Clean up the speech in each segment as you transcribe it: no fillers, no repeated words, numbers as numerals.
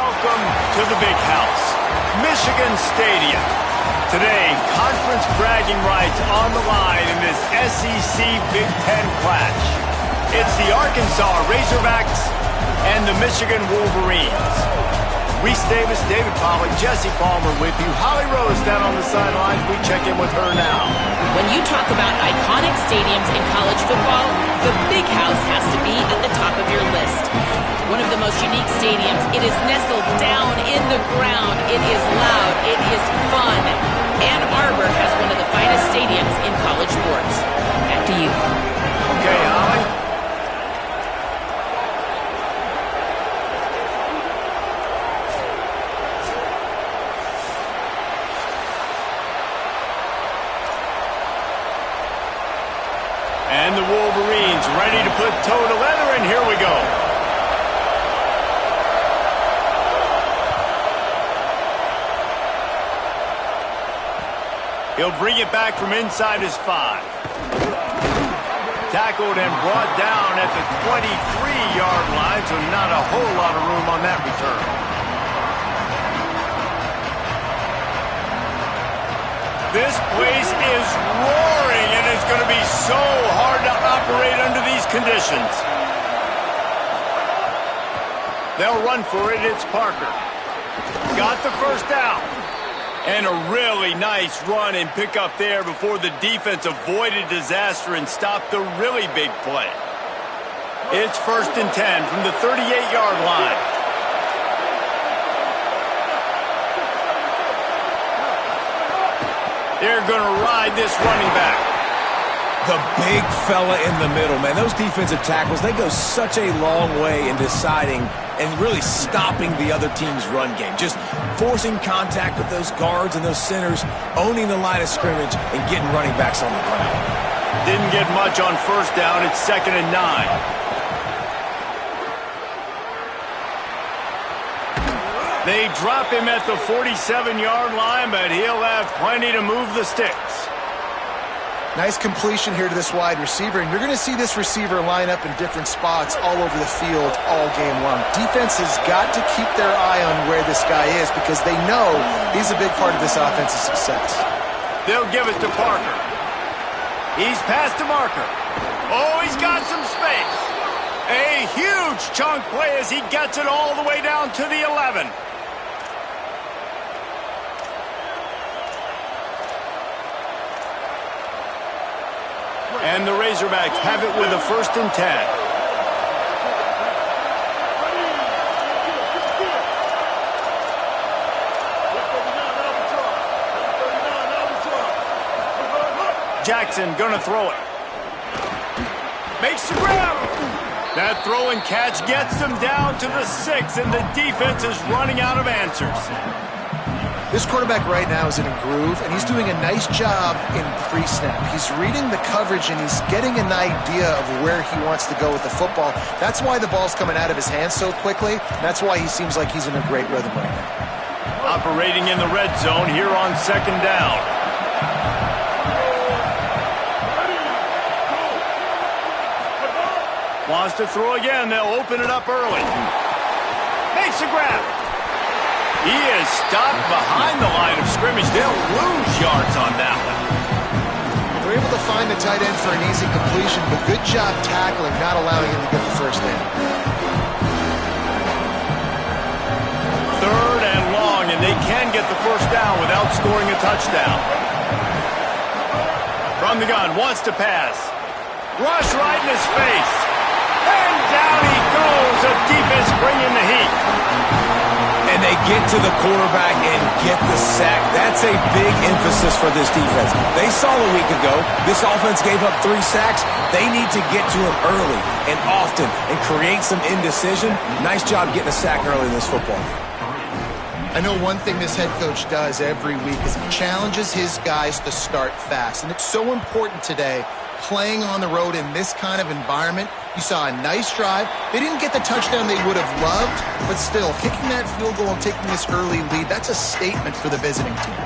Welcome to the Big House, Michigan Stadium. Today, conference bragging rights on the line in this SEC Big Ten clash. It's the Arkansas Razorbacks and the Michigan Wolverines. Reese Davis, David Pollack, Jesse Palmer with you. Holly Rose down on the sidelines. We check in with her now. When you talk about iconic stadiums in college football, the Big House has to be at the top of your list. One of the most unique stadiums. It is nestled down in the ground. It is loud. It is fun. Ann Arbor has one of the finest stadiums in college sports. Back to you. Okay, Holly. And the Wolverines ready to put toe to leather, and here we go. He'll bring it back from inside his 5. Tackled and brought down at the 23-yard line, so not a whole lot of room on that return. This place is roaring, and it's going to be so hard to operate under these conditions. They'll run for it. It's Parker. Got the first down. And a really nice run and pick up there before the defense avoided disaster and stopped the really big play. It's 1st and 10 from the 38-yard line. They're going to ride this running back. The big fella in the middle, man. Those defensive tackles, they go such a long way in deciding and really stopping the other team's run game. Just forcing contact with those guards and those centers, owning the line of scrimmage, and getting running backs on the ground. Didn't get much on first down. It's 2nd and 9. They drop him at the 47-yard line, but he'll have plenty to move the sticks. Nice completion here to this wide receiver, and you're going to see this receiver line up in different spots all over the field all game long. Defense has got to keep their eye on where this guy is because they know he's a big part of this offensive success. They'll give it to Parker. He's past the marker. Oh, he's got some space. A huge chunk play as he gets it all the way down to the 11. And the Razorbacks have it with a 1st and 10. Jackson gonna throw it. Makes the grab. That throw and catch gets them down to the 6, and the defense is running out of answers. This quarterback right now is in a groove, and he's doing a nice job in pre-snap. He's reading the coverage, and he's getting an idea of where he wants to go with the football. That's why the ball's coming out of his hands so quickly. That's why he seems like he's in a great rhythm right now. Operating in the red zone here on 2nd down. Wants to throw again. They'll open it up early. Makes a grab. He is stopped behind the line of scrimmage. They'll lose yards on that one. They're able to find the tight end for an easy completion, but good job tackling, not allowing him to get the first down. 3rd and long, and they can get the first down without scoring a touchdown. From the gun, wants to pass. Rush right in his face. And down he goes. The defense bringing the heat. And they get to the quarterback and get the sack. That's a big emphasis for this defense. They saw a week ago, this offense gave up 3 sacks. They need to get to him early and often and create some indecision. Nice job getting a sack early in this football game. I know one thing this head coach does every week is he challenges his guys to start fast. And it's so important today, playing on the road in this kind of environment. You saw a nice drive. They didn't get the touchdown they would have loved, but still, kicking that field goal and taking this early lead, that's a statement for the visiting team.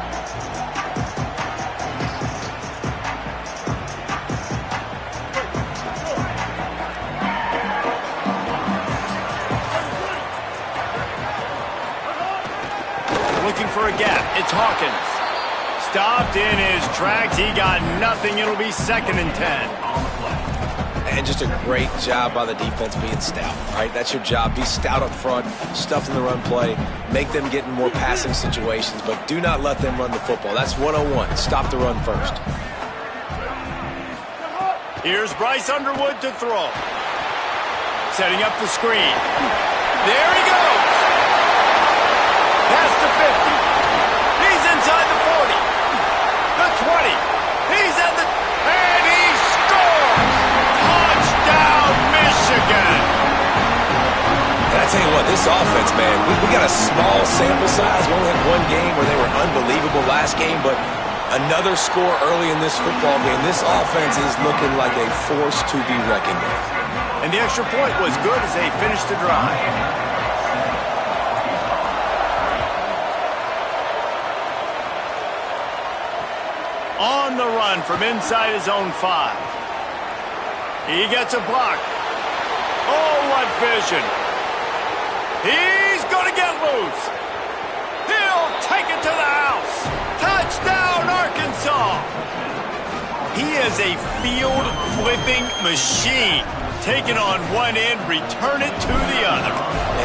It's Hawkins. Stopped in his tracks. He got nothing. It'll be 2nd and 10. And just a great job by the defense being stout, right? That's your job. Be stout up front, stuff in the run play, make them get in more passing situations, but do not let them run the football. That's 101. Stop the run first. Here's Bryce Underwood to throw. Setting up the screen. There he goes. Past the 50. He's inside the 40. The 20. He's at the... And he scores! Touchdown, Michigan! And I tell you what, this offense, man, we got a small sample size. We only had one game where they were unbelievable last game, but another score early in this football game. This offense is looking like a force to be reckoned with. And the extra point was good as they finished the drive. On the run from inside his own 5. He gets a block. Oh, what vision. He's going to get loose. He'll take it to the house. Touchdown, Arkansas. He is a field-flipping machine. Take it on one end, return it to the other.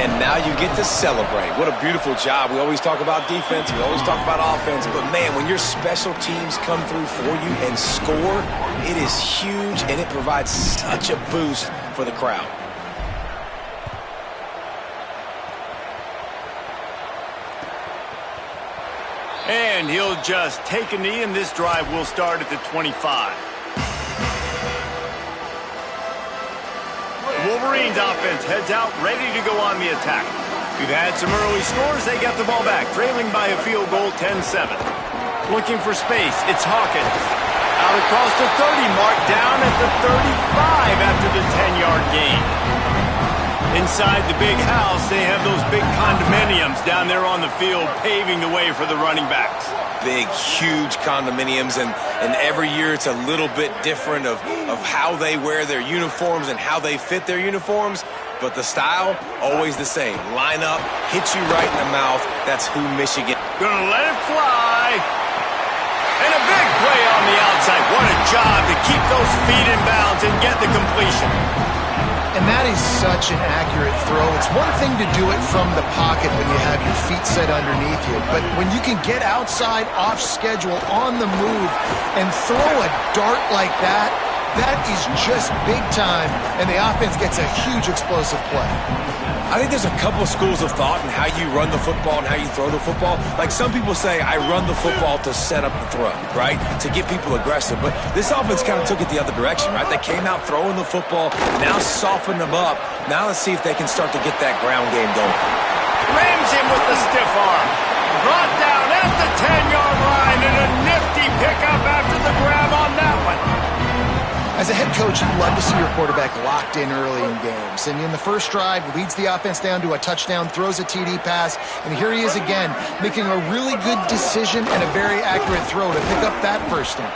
And now you get to celebrate. What a beautiful job. We always talk about defense. We always talk about offense. But, man, when your special teams come through for you and score, it is huge, and it provides such a boost for the crowd. And he'll just take a knee, and this drive will start at the 25. Wolverines offense heads out, ready to go on the attack. We've had some early scores. They get the ball back, trailing by a field goal 10-7. Looking for space. It's Hawkins. Out across the 30 mark, down at the 35 after the 10-yard gain. Inside the big house, they have those big condominiums down there on the field, paving the way for the running backs. Big, huge condominiums, and every year it's a little bit different of how they wear their uniforms and how they fit their uniforms, but the style, always the same. Line up, hit you right in the mouth. That's who Michigan. Gonna let it fly. And a big play on the outside. What a job to keep those feet in bounds and get the completion. And that is such an accurate throw. It's one thing to do it from the pocket when you have your feet set underneath you, but when you can get outside, off schedule, on the move, and throw a dart like that, that is just big time, and the offense gets a huge explosive play. I think there's a couple schools of thought in how you run the football and how you throw the football. Like some people say, I run the football to set up the throw, right? To get people aggressive. But this offense kind of took it the other direction, right? They came out throwing the football, now soften them up. Now let's see if they can start to get that ground game going. Rams him with the stiff arm. Brought down at the 10-yard line, and a nifty pickup after the grab on that one. As a head coach, you'd love to see your quarterback locked in early in games. And in the first drive, leads the offense down to a touchdown, throws a TD pass, and here he is again, making a really good decision and a very accurate throw to pick up that first down.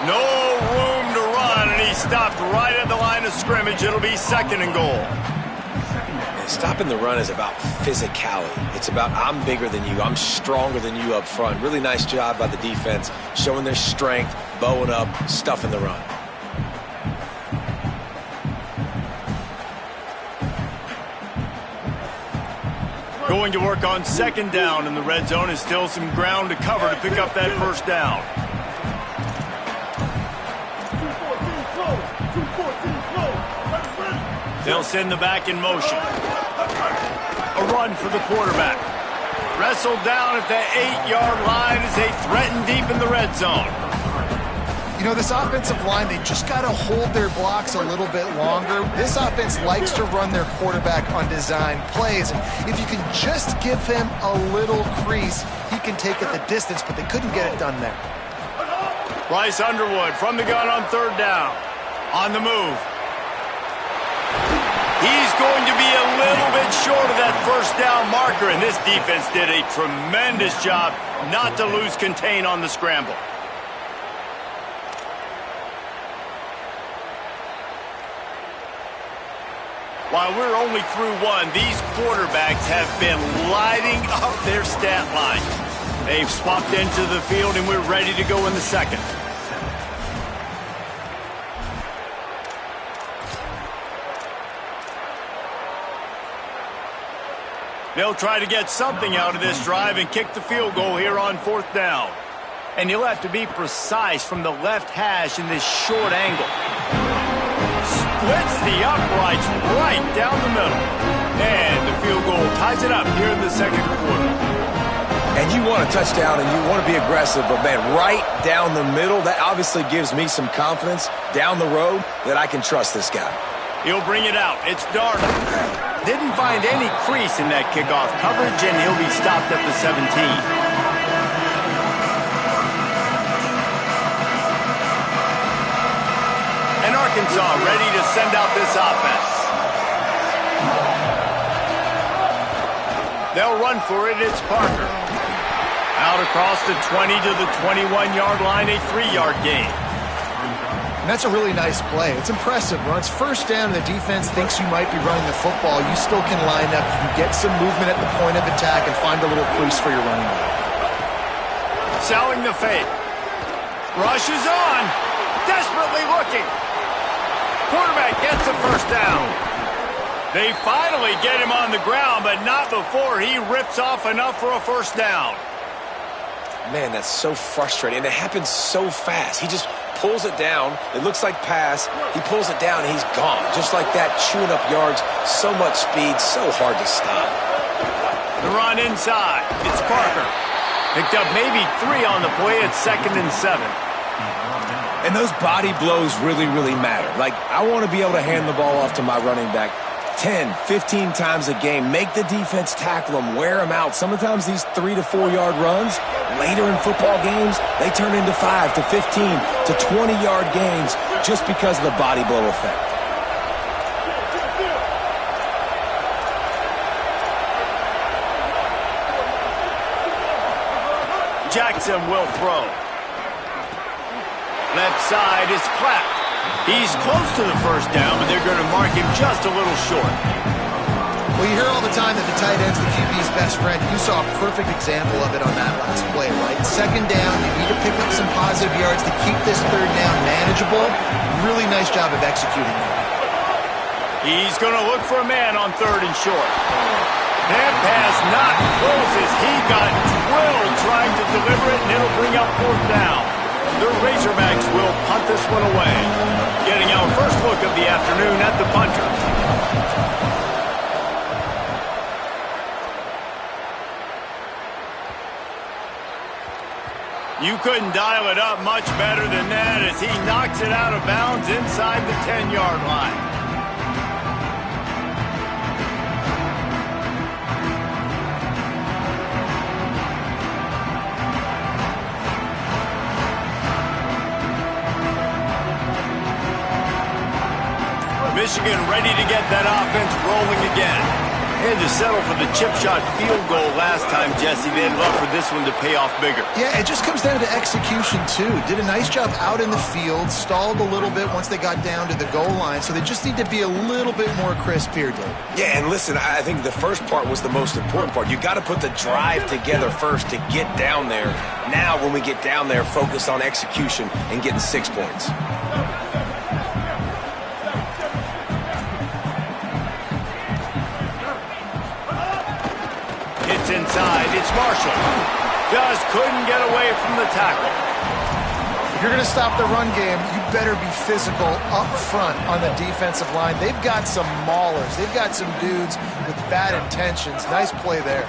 No room to run, and he stopped right at the line of scrimmage. It'll be 2nd and goal. Stopping the run is about physicality. It's about I'm bigger than you. I'm stronger than you up front. Really nice job by the defense, showing their strength, bowing up, stuffing the run. Going to work on 2nd down, and the red zone is still some ground to cover to pick up that first down. They'll send the back in motion. A run for the quarterback. Wrestled down at the 8-yard line as they threaten deep in the red zone. You know, this offensive line, they just got to hold their blocks a little bit longer. This offense likes to run their quarterback on design plays. And if you can just give him a little crease, he can take it the distance, but they couldn't get it done there. Bryce Underwood from the gun on 3rd down. On the move. He's going to be a little bit short of that first down marker, and this defense did a tremendous job not to lose contain on the scramble. While we're only through one, these quarterbacks have been lighting up their stat line. They've swapped into the field, and we're ready to go in the second. They'll try to get something out of this drive and kick the field goal here on 4th down. And you'll have to be precise from the left hash in this short angle. Splits the uprights right down the middle. And the field goal ties it up here in the second quarter. And you want a touchdown and you want to be aggressive, but man, right down the middle, that obviously gives me some confidence down the road that I can trust this guy. He'll bring it out. It's Darnold. Didn't find any crease in that kickoff coverage, and he'll be stopped at the 17. And Arkansas ready to send out this offense. They'll run for it. It's Parker. Out across the 20 to the 21-yard line, a 3-yard gain. And that's a really nice play. It's impressive. When it's first down and the defense thinks you might be running the football, you still can line up. You can get some movement at the point of attack and find a little crease for your running back. Selling the fake. Rush is on. Desperately looking. Quarterback gets the first down. They finally get him on the ground, but not before he rips off enough for a first down. Man, that's so frustrating. And it happens so fast. He just pulls it down. It looks like pass. He pulls it down, and he's gone. Just like that, chewing up yards. So much speed, so hard to stop. The run inside. It's Parker. Picked up maybe 3 on the play at 2nd and 7. And those body blows really, really matter. Like, I want to be able to hand the ball off to my running back 10, 15 times a game. Make the defense tackle them, wear them out. Sometimes these 3 to 4 yard runs, later in football games, they turn into 5 to 15 to 20-yard gains just because of the body blow effect. Jackson will throw. Left side is Clapp. He's close to the first down, but they're going to mark him just a little short. Well, you hear all the time that the tight end's the QB's best friend. You saw a perfect example of it on that last play, right? 2nd down, you need to pick up some positive yards to keep this 3rd down manageable. Really nice job of executing that. He's going to look for a man on 3rd and short. That pass not close as he got drilled trying to deliver it, and it'll bring up 4th down. The Razorbacks will punt this one away. Getting our first look of the afternoon at the punter. You couldn't dial it up much better than that as he knocks it out of bounds inside the 10-yard line. Michigan ready to get that offense rolling again. They had to settle for the chip shot field goal last time, Jesse. They'd love for this one to pay off bigger. Yeah, it just comes down to execution, too. Did a nice job out in the field, stalled a little bit once they got down to the goal line, so they just need to be a little bit more crisp here, Dave. Yeah, and listen, I think the first part was the most important part. You got to put the drive together first to get down there. Now, when we get down there, focus on execution and getting 6 points. Inside, it's Marshall. Just couldn't get away from the tackle. If you're going to stop the run game, you better be physical up front on the defensive line. They've got some maulers. They've got some dudes with bad intentions. Nice play there.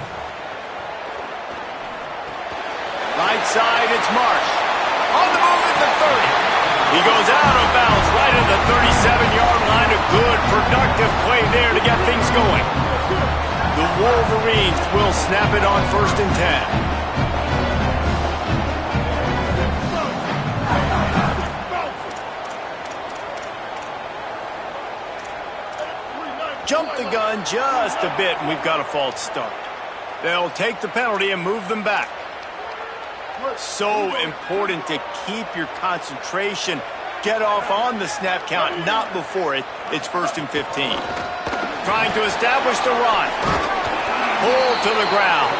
Right side, it's Marsh. On the move at the 30. He goes out of bounds right at the 37-yard line. A good, productive play there to get things going. The Wolverines will snap it on 1st and 10. Jump the gun just a bit, and we've got a false start. They'll take the penalty and move them back. So important to keep your concentration. Get off on the snap count, not before it. It's 1st and 15. Trying to establish the run. Pull to the ground.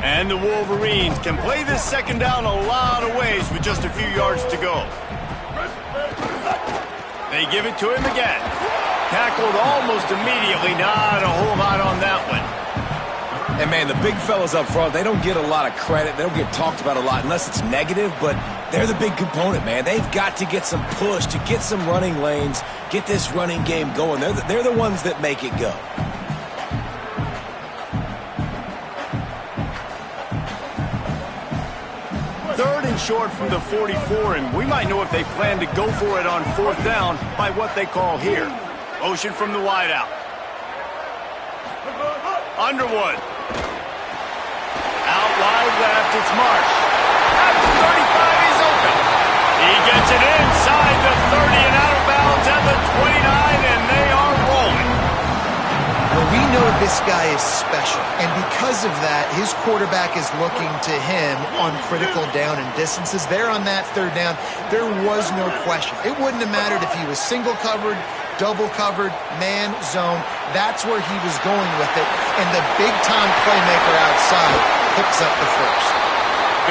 And the Wolverines can play this second down a lot of ways with just a few yards to go. They give it to him again. Tackled almost immediately. Not a whole lot on that one. And, man, the big fellas up front, they don't get a lot of credit. They don't get talked about a lot unless it's negative, but they're the big component, man. They've got to get some push, to get some running lanes, get this running game going. They're the ones that make it go. Third and short from the 44, and we might know if they plan to go for it on fourth down by what they call here. Motion from the wideout. Underwood. Out wide left, it's Marsh. At the 35, he's open. He gets it inside the 30 and out of bounds at the 29, and they are rolling. Well, we know this guy is special, and because of that, his quarterback is looking to him on critical down and distances. There on that third down, there was no question. It wouldn't have mattered if he was single covered, double covered, man, zone. That's where he was going with it, and the big-time playmaker outside picks up the first.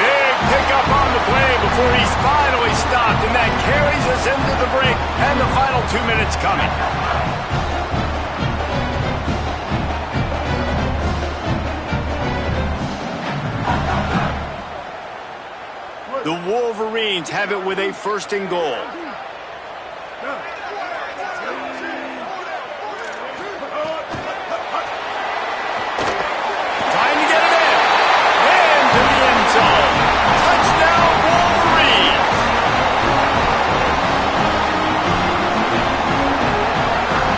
Big pickup on the play before he's finally stopped, and that carries us into the break and the final 2 minutes coming. The Wolverines have it with a first and goal. Trying to get it in. And to the end zone. Touchdown, Wolverines.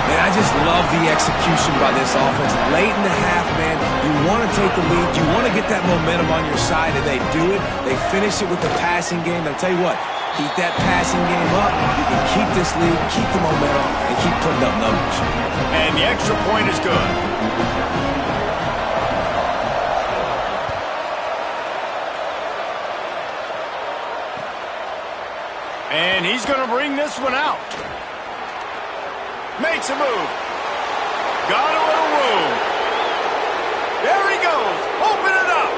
Man, I just love the execution by this offense. Late in the half, man, you want to take the lead. You want to get that momentum on your side, and they do it. They finish it with the passing game. I'll tell you what, keep that passing game up. You can keep this lead, keep the momentum, and keep putting up numbers. And the extra point is good. And he's going to bring this one out. Makes a move. Got a little room. There he goes. Open it up.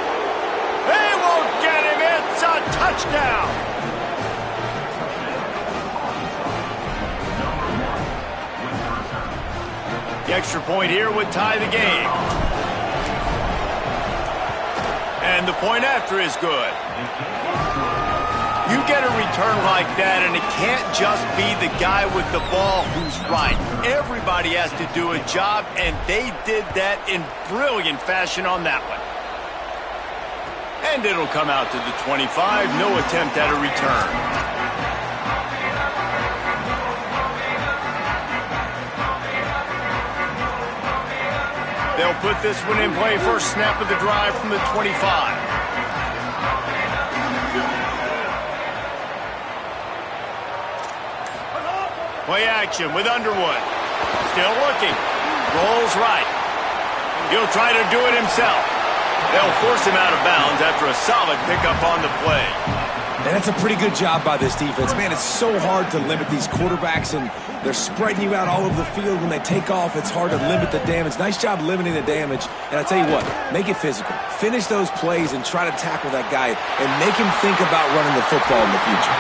They won't get him. It's a touchdown. The extra point here would tie the game. And the point after is good. You get a return like that, and it can't just be the guy with the ball who's right. Everybody has to do a job, and they did that in brilliant fashion on that one. And it'll come out to the 25. No attempt at a return. They'll put this one in play. First snap of the drive from the 25. Play action with Underwood. Still looking. Rolls right. He'll try to do it himself. They'll force him out of bounds after a solid pickup on the play. And that's a pretty good job by this defense. Man, it's so hard to limit these quarterbacks, and they're spreading you out all over the field. When they take off, it's hard to limit the damage. Nice job limiting the damage. And I tell you what, make it physical. Finish those plays and try to tackle that guy and make him think about running the football in the future.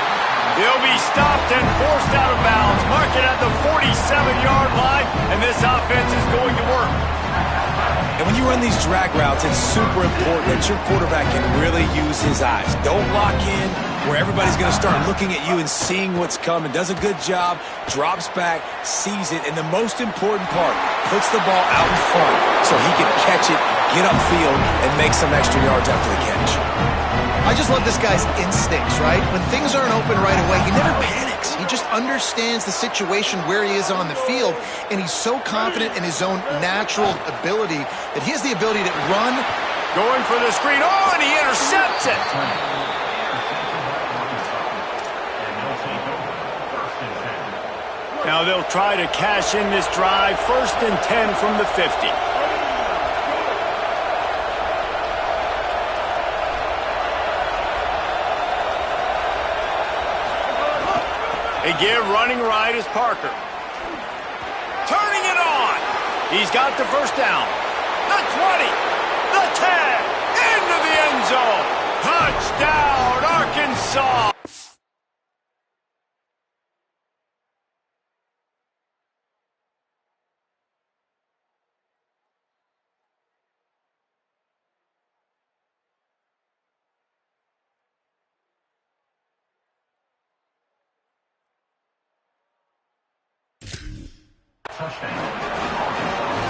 He'll be stopped and forced out of bounds. Mark it at the 47-yard line, and this offense is going to work. And when you run these drag routes, it's super important that your quarterback can really use his eyes. Don't lock in where everybody's going to start looking at you and seeing what's coming. Does a good job, drops back, sees it, and the most important part, puts the ball out in front so he can catch it, get upfield, and make some extra yards after the catch. I just love this guy's instincts, right? When things aren't open right away, he never panics. He just understands the situation where he is on the field, and he's so confident in his own natural ability that he has the ability to run. Going for the screen. Oh, and he intercepts it. Now they'll try to cash in this drive. 1st and 10 from the 50. They give running right is Parker. Turning it on. He's got the first down. The 20. The 10. Into the end zone. Touchdown, Arkansas.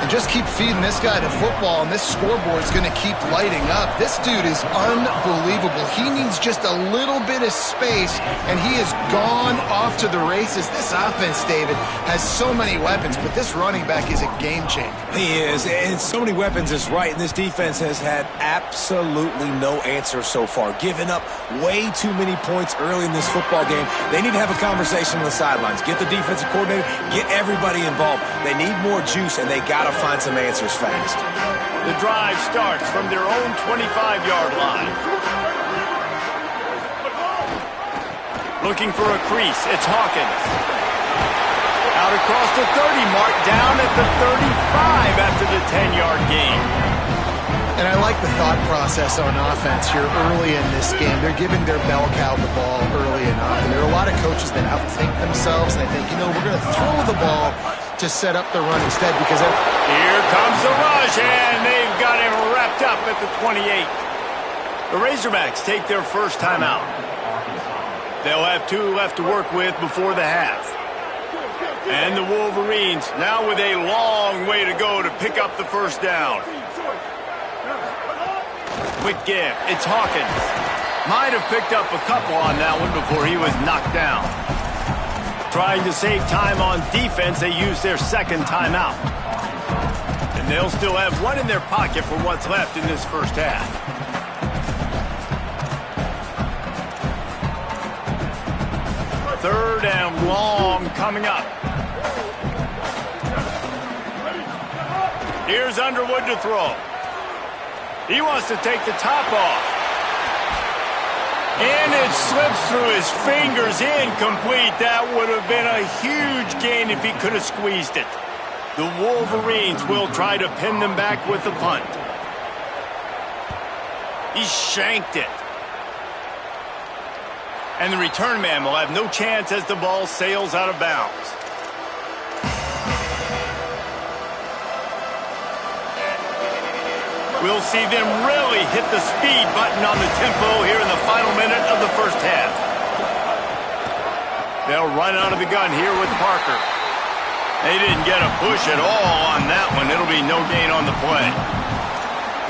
And just keep feeding this guy the football, and this scoreboard is going to keep lighting up. This dude is unbelievable. He needs just a little bit of space, and he has gone off to the races. This offense, David, has so many weapons, but this running back is a game changer. He is, and so many weapons is right, and this defense has had absolutely no answer so far, giving up way too many points early in this football game. They need to have a conversation on the sidelines. Get the defensive coordinator, get everybody involved. They need more juice, and they got to find some answers fast. The drive starts from their own 25-yard line. Looking for a crease, it's Hawkins. Out across the 30 mark, down at the 35 after the 10-yard gain. And I like the thought process on offense here early in this game. They're giving their bell cow the ball early enough. And there are a lot of coaches that outthink themselves, and they think, you know, we're going to throw the ball to set up the run instead because here comes the rush, and they've got him wrapped up at the 28. The Razorbacks take their first timeout. They'll have 2 left to work with before the half. And the Wolverines now with a long way to go to pick up the first down. Quick give, it's Hawkins. Might have picked up a couple on that one before he was knocked down. Trying to save time on defense, they use their second timeout. And they'll still have one in their pocket for what's left in this first half. Third and long coming up. Here's Underwood to throw. He wants to take the top off. And it slips through his fingers, incomplete. That would have been a huge gain if he could have squeezed it. The Wolverines will try to pin them back with the punt. He shanked it. And the return man will have no chance as the ball sails out of bounds. We'll see them really hit the speed button on the tempo here in the final minute of the first half. They'll run out of the gun here with Parker. They didn't get a push at all on that one. It'll be no gain on the play.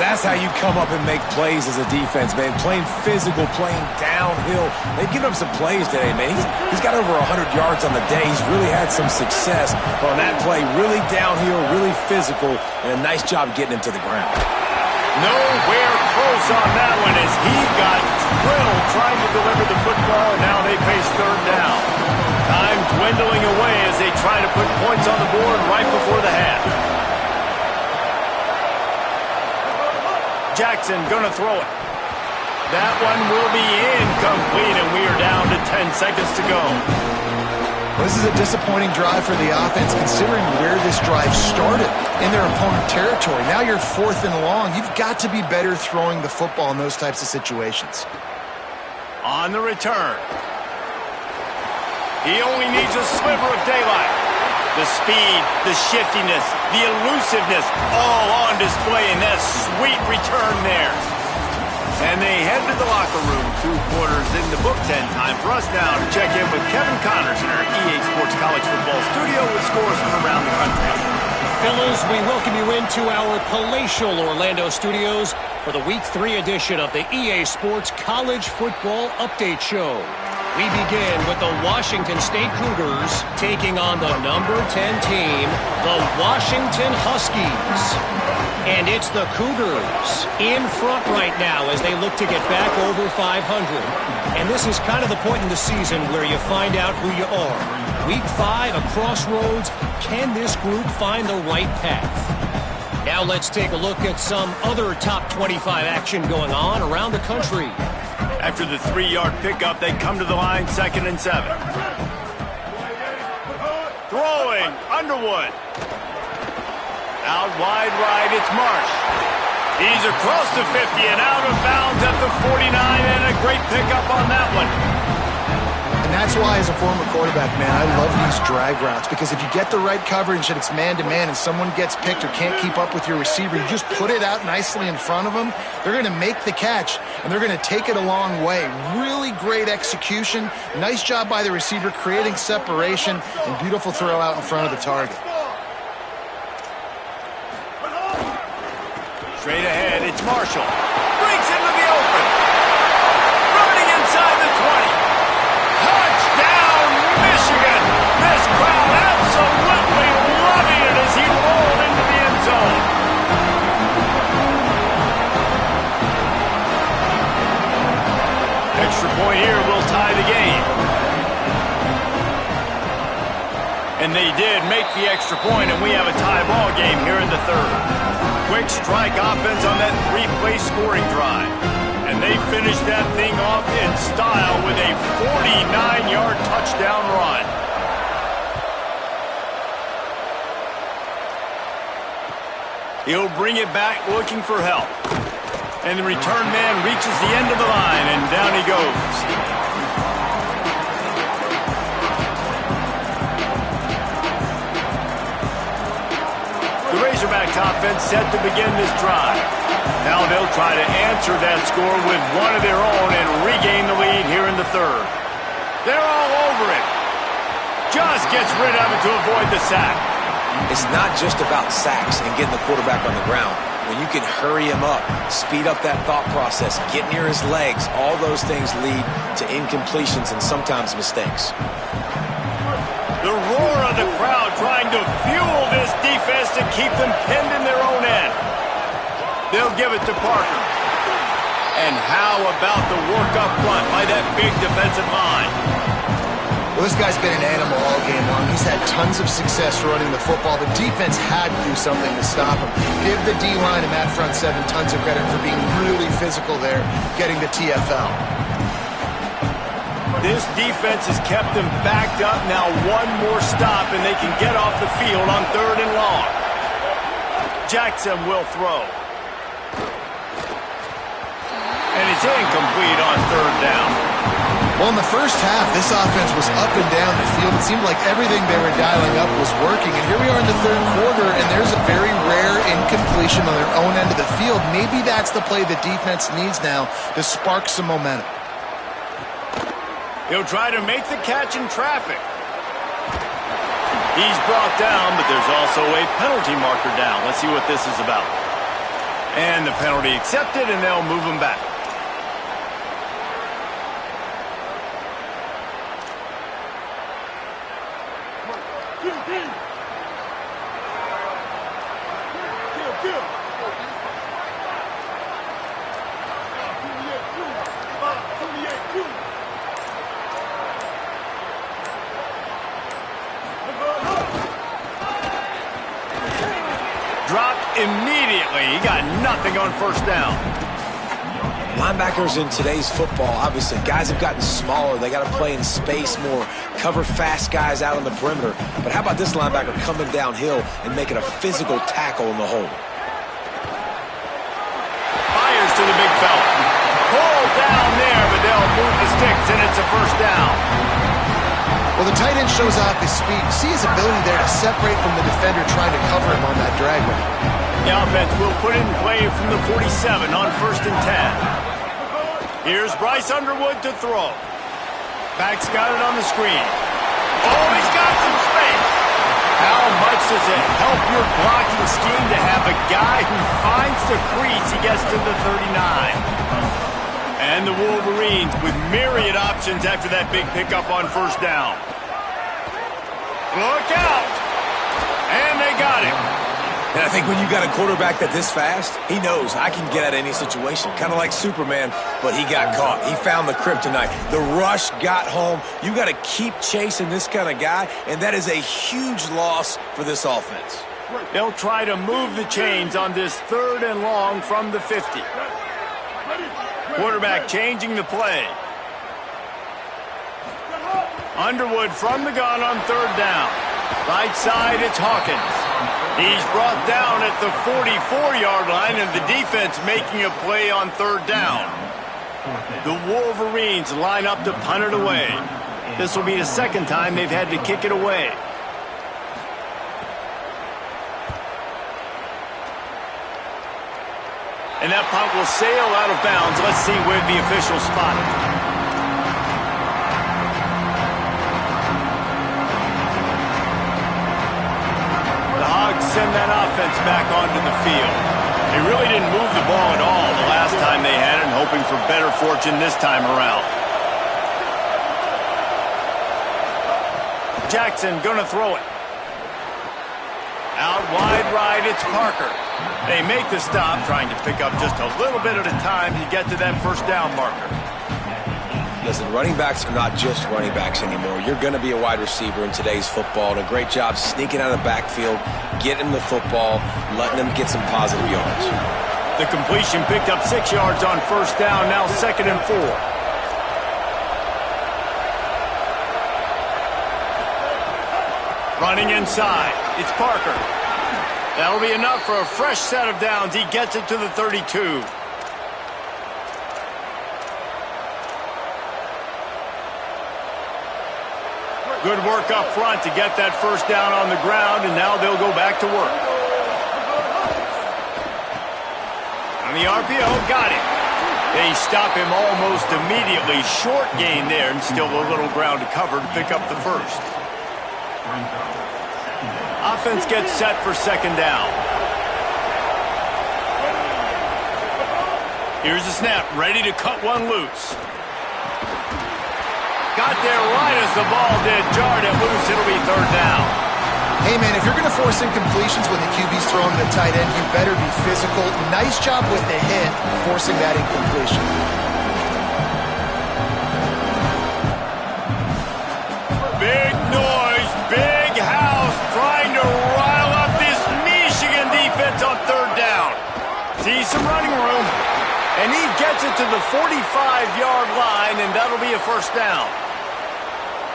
That's how you come up and make plays as a defense, man. Playing physical, playing downhill. They've given up some plays today, man. He's got over 100 yards on the day. He's really had some success. But on that play, really downhill, really physical, and a nice job getting him to the ground. Nowhere close on that one as he got drilled trying to deliver the football, and now they face third down. Time dwindling away as they try to put points on the board right before the half. Jackson gonna throw it. That one will be incomplete, and we are down to 10 seconds to go. Well, this is a disappointing drive for the offense, considering where this drive started in their opponent territory. Now you're 4th and long. You've got to be better throwing the football in those types of situations. On the return. He only needs a sliver of daylight. The speed, the shiftiness, the elusiveness, all on display in that sweet return there. And they head to the locker room, 2 quarters in the book 10. Time for us now to check in with Kevin Connors in our EA Sports College Football studio with scores from around the country. Fellas, we welcome you into our palatial Orlando studios for the Week 3 edition of the EA Sports College Football Update Show. We begin with the Washington State Cougars taking on the number 10 team, the Washington Huskies. And it's the Cougars in front right now as they look to get back over 500. And this is kind of the point in the season where you find out who you are. Week 5, a crossroads. Can this group find the right path? Now let's take a look at some other top 25 action going on around the country. After the 3-yard pickup, they come to the line 2nd and 7. Throwing, Underwood. Out wide right, it's Marsh. He's across the 50 and out of bounds at the 49, and a great pickup on that one. And that's why, as a former quarterback, man, I love these drag routes, because if you get the right coverage and it's man-to-man and someone gets picked or can't keep up with your receiver, you just put it out nicely in front of them. They're going to make the catch, and they're going to take it a long way. Really great execution. Nice job by the receiver creating separation, and beautiful throw out in front of the target. Straight ahead, it's Marshall. Breaks into the open. Running inside the 20. Touchdown, Michigan! This crowd absolutely loving it as he rolled into the end zone. Extra point here will tie the game. And they did make the extra point, and we have a tie ball game here in the third. Quick strike offense on that three-play scoring drive. And they finished that thing off in style with a 49-yard touchdown run. He'll bring it back looking for help. And the return man reaches the end of the line, and down he goes. The Razorbacks offense set to begin this drive. Now they'll try to answer that score with one of their own and regain the lead here in the third. They're all over it. Just gets rid of it to avoid the sack. It's not just about sacks and getting the quarterback on the ground. When you can hurry him up, speed up that thought process, get near his legs, all those things lead to incompletions and sometimes mistakes. The roar of the crowd trying to fuel this defense to keep them pinned in their own end. They'll give it to Parker. And how about the work up front by that big defensive line? Well, this guy's been an animal all game long. He's had tons of success running the football. The defense had to do something to stop him. Give the D-line and that front seven tons of credit for being really physical there, getting the TFL. This defense has kept them backed up. Now one more stop, and they can get off the field on third and long. Jackson will throw. And it's incomplete on third down. Well, in the first half, this offense was up and down the field. It seemed like everything they were dialing up was working. And here we are in the third quarter, and there's a very rare incompletion on their own end of the field. Maybe that's the play the defense needs now to spark some momentum. He'll try to make the catch in traffic. He's brought down, but there's also a penalty marker down. Let's see what this is about. And the penalty accepted, and they'll move him back. Dropped immediately. He got nothing on first down. Linebackers in today's football, obviously, guys have gotten smaller. They got to play in space more, cover fast guys out on the perimeter. But how about this linebacker coming downhill and making a physical tackle in the hole? Fires to the big fella. Pulled down there, but they'll move the sticks, and it's a first down. Well, the tight end shows off his speed. You see his ability there to separate from the defender trying to cover him on that drag route. The offense will put it in play from the 47 on 1st and 10. Here's Bryce Underwood to throw. Back's got it on the screen. Oh, he's got some space. How much does it help your blocking scheme to have a guy who finds the crease? He gets to the 39. And the Wolverines with myriad options after that big pickup on first down. Look out! And they got him. And I think when you got a quarterback that this fast, he knows I can get out of any situation. Kind of like Superman, but he got caught. He found the kryptonite. The rush got home. You got to keep chasing this kind of guy, and that is a huge loss for this offense. They'll try to move the chains on this 3rd and long from the 50. Quarterback changing the play. Underwood from the gun on 3rd down. Right side, it's Hawkins. He's brought down at the 44-yard line, and the defense making a play on third down. The Wolverines line up to punt it away. This will be the second time they've had to kick it away. And that punt will sail out of bounds. Let's see where the officials spot it. The Hogs send that offense back onto the field. They really didn't move the ball at all the last time they had it, hoping for better fortune this time around. Jackson going to throw it. Out wide right, it's Parker. They make the stop, trying to pick up just a little bit at a time to get to that first down marker. Listen, running backs are not just running backs anymore. You're going to be a wide receiver in today's football. And a great job sneaking out of the backfield, getting the football, letting them get some positive yards. The completion picked up 6 yards on first down, now 2nd and 4. Running inside, it's Parker. That'll be enough for a fresh set of downs. He gets it to the 32. Good work up front to get that first down on the ground, and now they'll go back to work. On the RPO, got it. They stop him almost immediately. Short gain there, and still a little ground to cover to pick up the first. Offense gets set for second down. Here's the snap, ready to cut one loose. Got there right as the ball did, jarred it loose, it'll be third down. Hey, man, if you're going to force incompletions when the QB's throwing to the tight end, you better be physical. Nice job with the hit, forcing that incompletion. Big noise, big house, trying to rile up this Michigan defense on third down. See some running room, and he gets it to the 45-yard line, and that'll be a first down.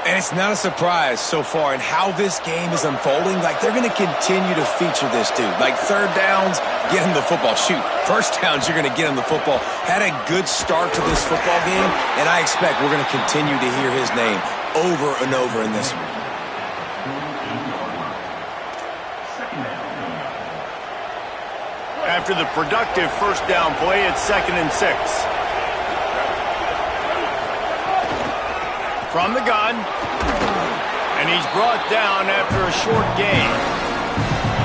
And it's not a surprise so far in how this game is unfolding. Like, they're going to continue to feature this dude. Like, third downs, get him the football. Shoot, first downs, you're going to get him the football. Had a good start to this football game, and I expect we're going to continue to hear his name over and over in this one. After the productive first down play, it's 2nd and 6. From the gun, and he's brought down after a short gain.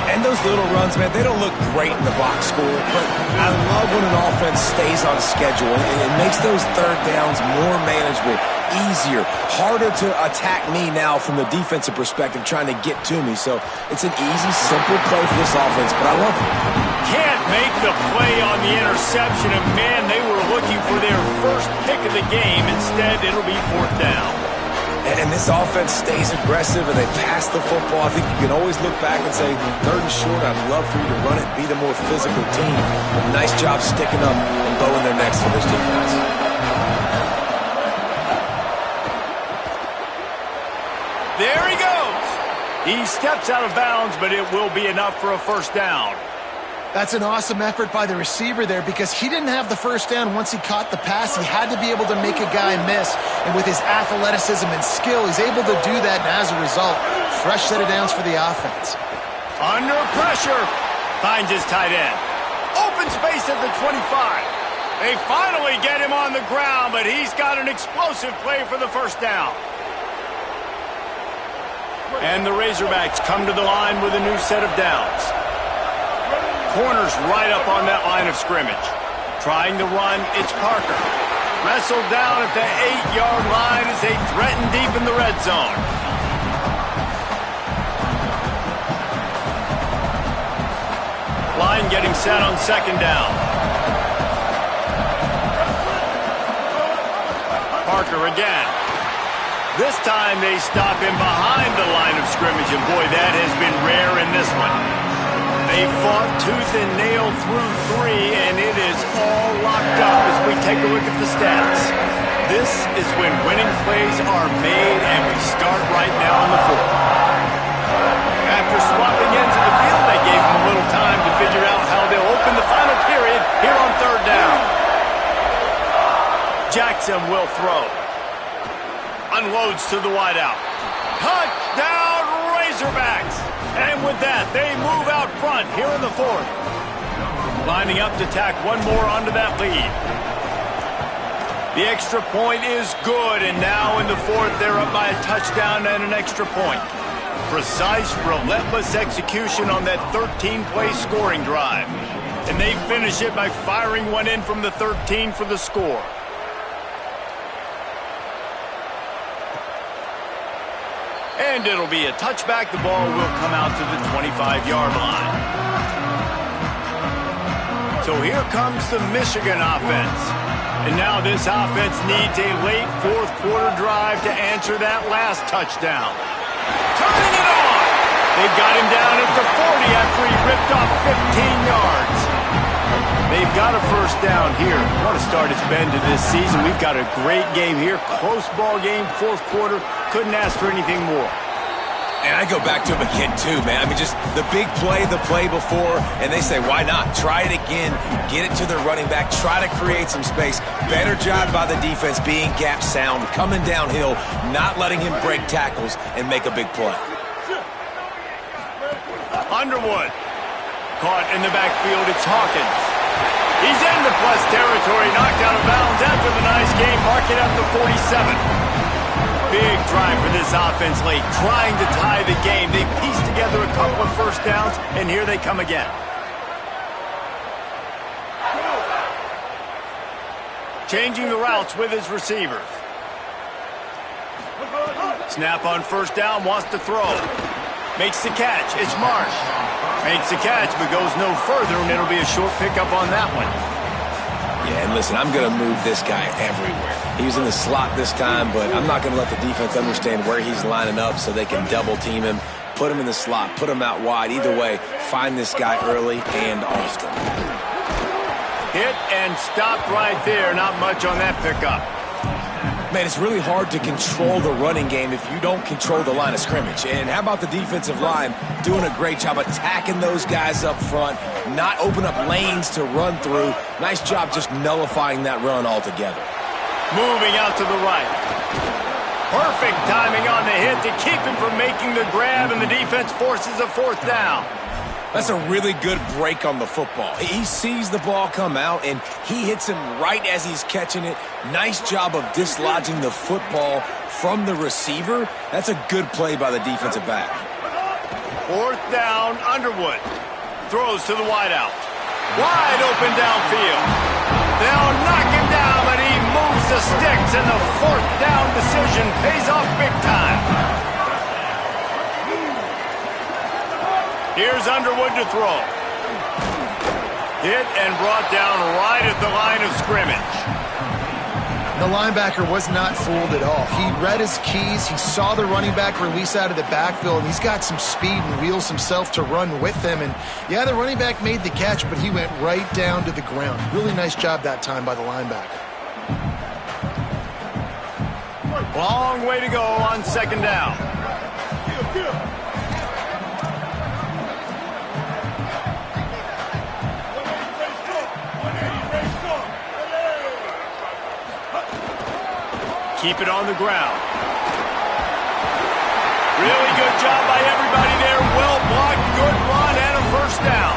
And those little runs, man, they don't look great in the box score, but I love when an offense stays on schedule, and it makes those third downs more manageable, easier, harder to attack me now from the defensive perspective trying to get to me. So it's an easy, simple play for this offense, but I love it. Can't make the play on the interception, and man, they were looking for their first pick of the game. Instead, it'll be fourth down. And this offense stays aggressive, and they pass the football. I think you can always look back and say, third and short, I'd love for you to run it, be the more physical team. But nice job sticking up and bowing their necks for this defense. There he goes. He steps out of bounds, but it will be enough for a first down. That's an awesome effort by the receiver there because he didn't have the first down once he caught the pass. He had to be able to make a guy miss. And with his athleticism and skill, he's able to do that. And as a result, fresh set of downs for the offense. Under pressure, finds his tight end. Open space at the 25. They finally get him on the ground, but he's got an explosive play for the first down. And the Razorbacks come to the line with a new set of downs. Corners right up on that line of scrimmage. Trying to run, it's Parker. Wrestled down at the 8-yard line as they threaten deep in the red zone. Line getting set on second down. Parker again. This time they stop him behind the line of scrimmage, and boy, that has been rare in this one. They fought tooth and nail through 3, and it is all locked up as we take a look at the stats. This is when winning plays are made, and we start right now on the 4. After swapping ends of the field, they gave him a little time to figure out how they'll open the final period here on third down. Jackson will throw. Unloads to the wideout. Touchdown, Razorbacks! And with that, they move out front here in the fourth. Lining up to tack one more onto that lead. The extra point is good, and now in the fourth, they're up by a touchdown and an extra point. Precise, relentless execution on that 13-play scoring drive. And they finish it by firing one in from the 13 for the score. And it'll be a touchback. The ball will come out to the 25-yard line. So here comes the Michigan offense. And now this offense needs a late fourth quarter drive to answer that last touchdown. Turning it on! They've got him down at the 40 after he ripped off 15 yards. They've got a first down here. What a start it's been to this season. We've got a great game here. Close ball game, fourth quarter. Couldn't ask for anything more. And I go back to him again, too, man. I mean, just the big play, the play before, and they say, why not? Try it again, get it to their running back, try to create some space. Better job by the defense being gap sound, coming downhill, not letting him break tackles and make a big play. Underwood. Caught in the backfield, it's Hawkins. He's into plus territory, knocked out of bounds after the nice game, marking up the 47. Big drive for this offense late, trying to tie the game. They pieced together a couple of first downs, and here they come again. Changing the routes with his receivers. Snap on first down, wants to throw. Makes the catch, it's Marsh. Makes the catch, but goes no further, and it'll be a short pickup on that one. Yeah, and listen, I'm going to move this guy everywhere. He was in the slot this time, but I'm not going to let the defense understand where he's lining up so they can double team him, put him in the slot, put him out wide. Either way, find this guy early and often. Hit and stopped right there. Not much on that pickup. Man, it's really hard to control the running game if you don't control the line of scrimmage. And how about the defensive line doing a great job attacking those guys up front, not open up lanes to run through. Nice job just nullifying that run altogether. Moving out to the right. Perfect timing on the hit to keep him from making the grab, and the defense forces a fourth down. That's a really good break on the football. He sees the ball come out, and he hits him right as he's catching it. Nice job of dislodging the football from the receiver. That's a good play by the defensive back. Fourth down, Underwood. Throws to the wideout. Wide open downfield. They'll knock him down, but he moves the sticks, and the fourth down decision pays off big time. Here's Underwood to throw. Hit and brought down right at the line of scrimmage. The linebacker was not fooled at all. He read his keys. He saw the running back release out of the backfield, and he's got some speed and wheels himself to run with them. And, yeah, the running back made the catch, but he went right down to the ground. Really nice job that time by the linebacker. Long way to go on second down. Keep it on the ground. Really good job by everybody there. Well blocked, good run, and a first down.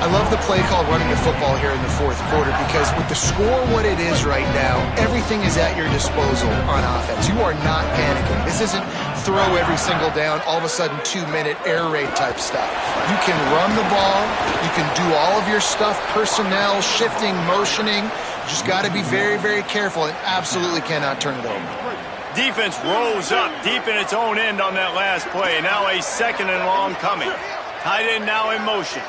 I love the play call running the football here in the fourth quarter because with the score what it is right now, everything is at your disposal on offense. You are not panicking. This isn't throw every single down, all of a sudden 2-minute air raid type stuff. You can run the ball. You can do all of your stuff, personnel, shifting, motioning. Just got to be very, very careful and absolutely cannot turn it over. Defense rose up deep in its own end on that last play. Now a second and long coming. Tight end now in motion.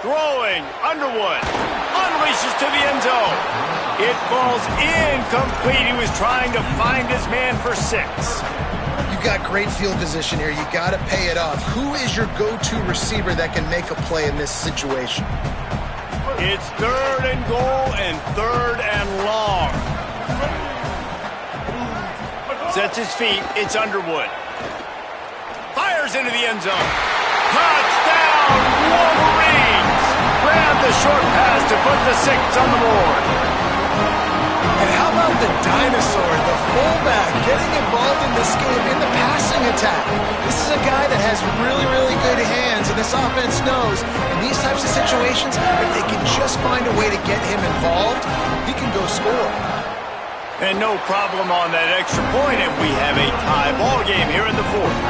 Throwing, Underwood unleashes to the end zone. It falls incomplete. He was trying to find his man for 6. Got great field position here. You got to pay it off. Who is your go-to receiver that can make a play in this situation? It's third and goal and third and long. Sets his feet. It's Underwood. Fires into the end zone. Touchdown, Wolverines! Grab the short pass to put the 6 on the board. And how about the dinosaur, the fullback, getting involved in this game in the passing attack? This is a guy that has really, really good hands, and this offense knows in these types of situations, if they can just find a way to get him involved, he can go score. And no problem on that extra point, and we have a tie ball game here in the 4th.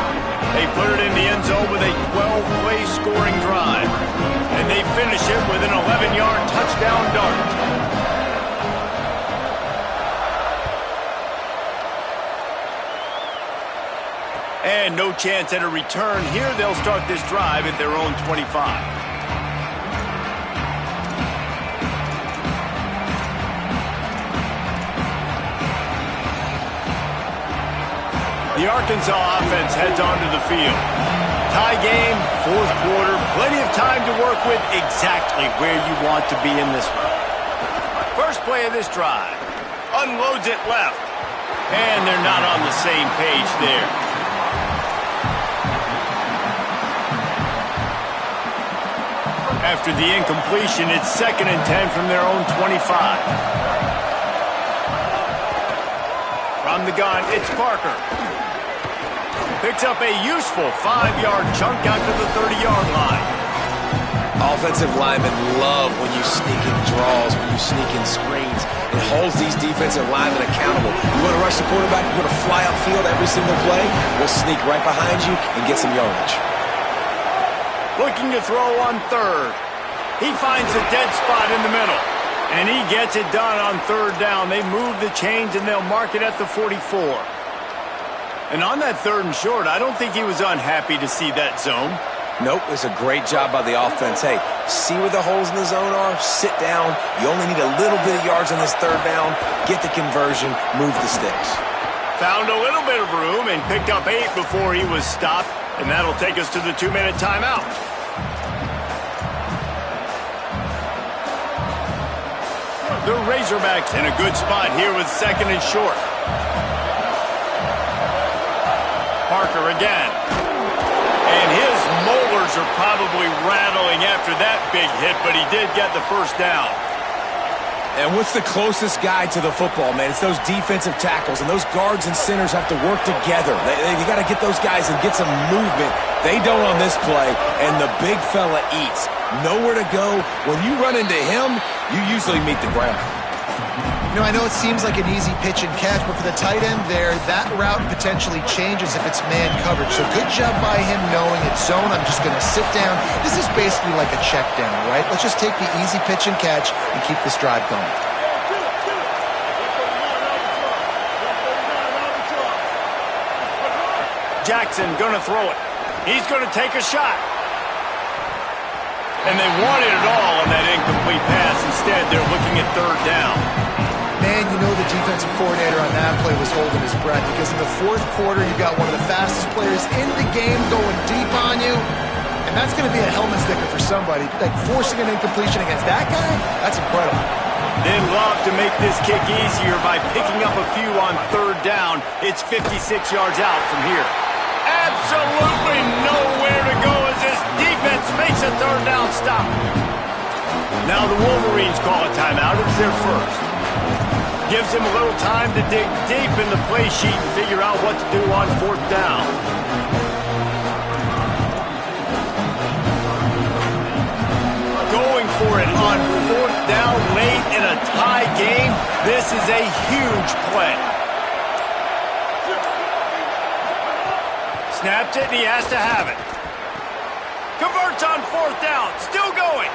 They put it in the end zone with a 12-play scoring drive, and they finish it with an 11-yard touchdown dart. And no chance at a return here. They'll start this drive at their own 25. The Arkansas offense heads onto the field. Tie game, 4th quarter, plenty of time to work with, exactly where you want to be in this one. First play of this drive. Unloads it left. And they're not on the same page there. After the incompletion, it's 2nd and 10 from their own 25. From the gun, it's Parker. Picks up a useful 5-yard chunk out to the 30-yard line. Offensive linemen love when you sneak in draws, when you sneak in screens. It holds these defensive linemen accountable. You want to rush the quarterback, you want to fly upfield every single play, we'll sneak right behind you and get some yardage. Looking to throw on 3rd. He finds a dead spot in the middle. And he gets it done on 3rd down. They move the chains and they'll mark it at the 44. And on that 3rd and short, I don't think he was unhappy to see that zone. Nope, it's a great job by the offense. Hey, see where the holes in the zone are, sit down. You only need a little bit of yards on this 3rd down. Get the conversion, move the sticks. Found a little bit of room and picked up 8 before he was stopped. And that'll take us to the 2-minute timeout. The Razorbacks in a good spot here with 2nd and short. Parker again. And his molars are probably rattling after that big hit, but he did get the 1st down. And what's the closest guy to the football, man? It's those defensive tackles, and those guards and centers have to work together. They got to get those guys and get some movement. They don't on this play, and the big fella eats. Nowhere to go. When you run into him, you usually meet the ground. You know, I know it seems like an easy pitch and catch, but for the tight end there, that route potentially changes if it's man coverage. So good job by him knowing it's zone. I'm just going to sit down. This is basically like a check down, right? Let's just take the easy pitch and catch and keep this drive going. Jackson going to throw it. He's going to take a shot. And they wanted it all on that incomplete pass. Instead, they're looking at 3rd down. Man, you know the defensive coordinator on that play was holding his breath because in the 4th quarter, you got one of the fastest players in the game going deep on you. And that's going to be a helmet sticker for somebody. Like forcing an incompletion against that guy, that's incredible. Then love to make this kick easier by picking up a few on 3rd down. It's 56 yards out from here. Absolutely nowhere to go as this defense makes a 3rd down stop. Now the Wolverines call a timeout. It's their first. Gives him a little time to dig deep in the play sheet and figure out what to do on 4th down. Going for it on 4th down late in a tie game. This is a huge play. Snaps it and he has to have it. Converts on 4th down. Still going.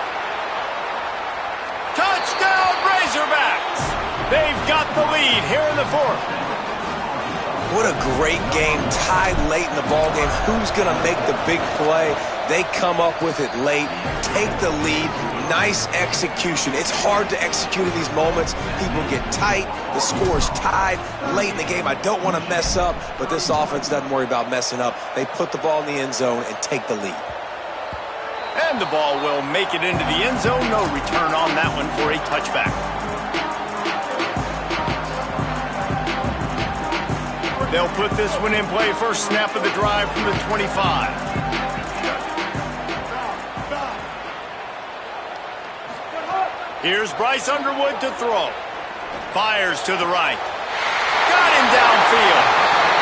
Touchdown Razorbacks. They've got the lead here in the 4th. What a great game, tied late in the ball game. Who's going to make the big play? They come up with it late, take the lead. Nice execution. It's hard to execute in these moments. People get tight. The score's tied late in the game. I don't want to mess up, but this offense doesn't worry about messing up. They put the ball in the end zone and take the lead. And the ball will make it into the end zone. No return on that one for a touchback. They'll put this one in play. First snap of the drive from the 25. Here's Bryce Underwood to throw. Fires to the right. Got him downfield.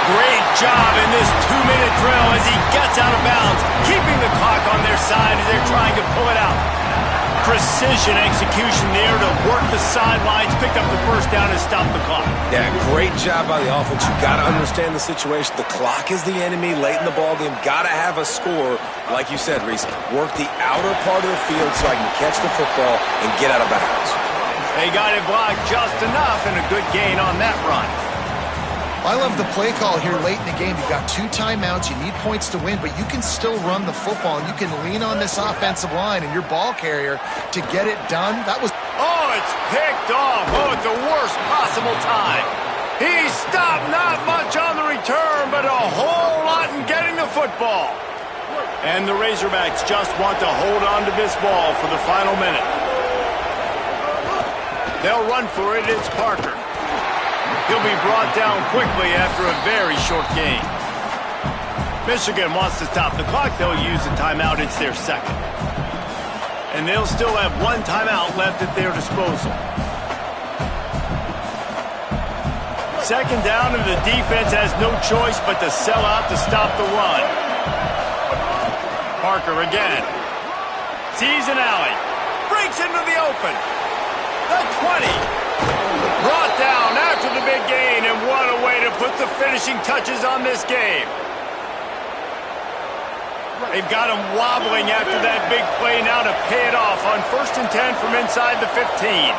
Great job in this 2-minute drill as he gets out of bounds, keeping the clock on their side as they're trying to pull it out. Precision execution there to work the sidelines, picked up the first down and stopped the clock. Yeah, great job by the offense. You got to understand the situation. The clock is the enemy late in the ballgame. Got to have a score, like you said, Reese. Work the outer part of the field so I can catch the football and get out of bounds. They got it blocked just enough and a good gain on that run. I love the play call here late in the game. You've got 2 timeouts. You need points to win, but you can still run the football, and you can lean on this offensive line and your ball carrier to get it done. That was... Oh, it's picked off. Oh, at the worst possible time. He stopped, not much on the return, but a whole lot in getting the football. And the Razorbacks just want to hold on to this ball for the final minute. They'll run for it. It's Parker. He'll be brought down quickly after a very short game. Michigan wants to stop the clock. They'll use a timeout. It's their second. And they'll still have 1 timeout left at their disposal. Second down, and the defense has no choice but to sell out to stop the run. Parker again. Sees an alley. Breaks into the open. The 20. Brought down after the big gain, and what a way to put the finishing touches on this game. They've got him wobbling after that big play now to pay it off on 1st and 10 from inside the 15.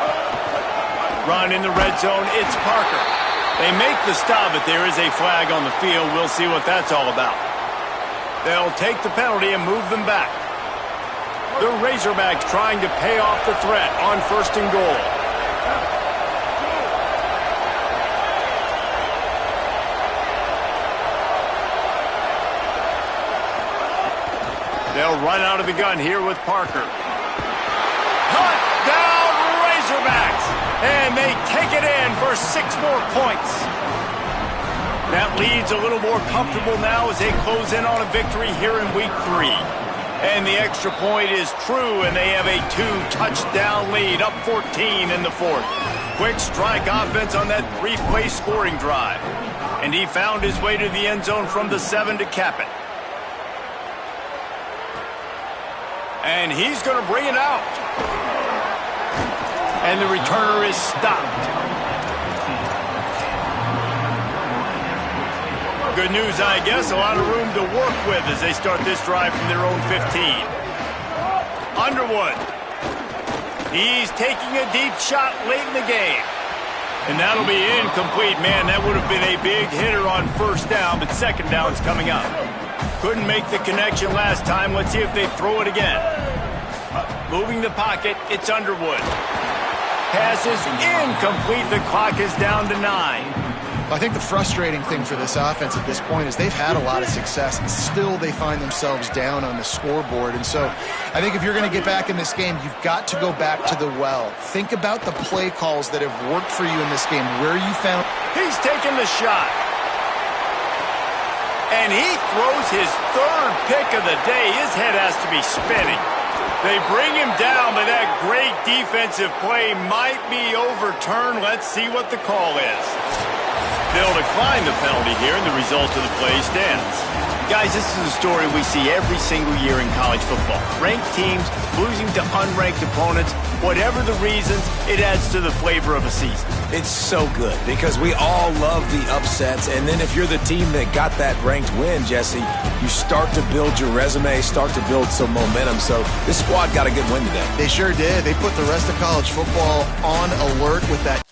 Run in the red zone, it's Parker. They make the stop, but there is a flag on the field. We'll see what that's all about. They'll take the penalty and move them back. The Razorbacks trying to pay off the threat on 1st and goal. They'll run out of the gun here with Parker. Touchdown Razorbacks! And they take it in for 6 more points. That lead's a little more comfortable now as they close in on a victory here in week 3. And the extra point is true, and they have a 2-touchdown lead, up 14 in the 4th. Quick strike offense on that 3-play scoring drive. And he found his way to the end zone from the 7 to cap it. And he's going to bring it out. And the returner is stopped. Good news, I guess. A lot of room to work with as they start this drive from their own 15. Underwood. He's taking a deep shot late in the game. And that'll be incomplete. Man, that would have been a big hitter on 1st down, but 2nd down's coming up. Couldn't make the connection last time. Let's see if they throw it again. Moving the pocket, it's Underwood. Pass is incomplete. The clock is down to 9. I think the frustrating thing for this offense at this point is they've had a lot of success, and still they find themselves down on the scoreboard. And so I think if you're going to get back in this game, you've got to go back to the well. Think about the play calls that have worked for you in this game, where you found... He's taking the shot. And he throws his 3rd pick of the day. His head has to be spinning. They bring him down, but that great defensive play might be overturned. Let's see what the call is. They'll decline the penalty here, and the result of the play stands. Guys, this is a story we see every single year in college football. Ranked teams losing to unranked opponents. Whatever the reasons, it adds to the flavor of a season. It's so good because we all love the upsets, and then if you're the team that got that ranked win, Jesse, you start to build your resume, start to build some momentum. So this squad got a good win today. They sure did. They put the rest of college football on alert with that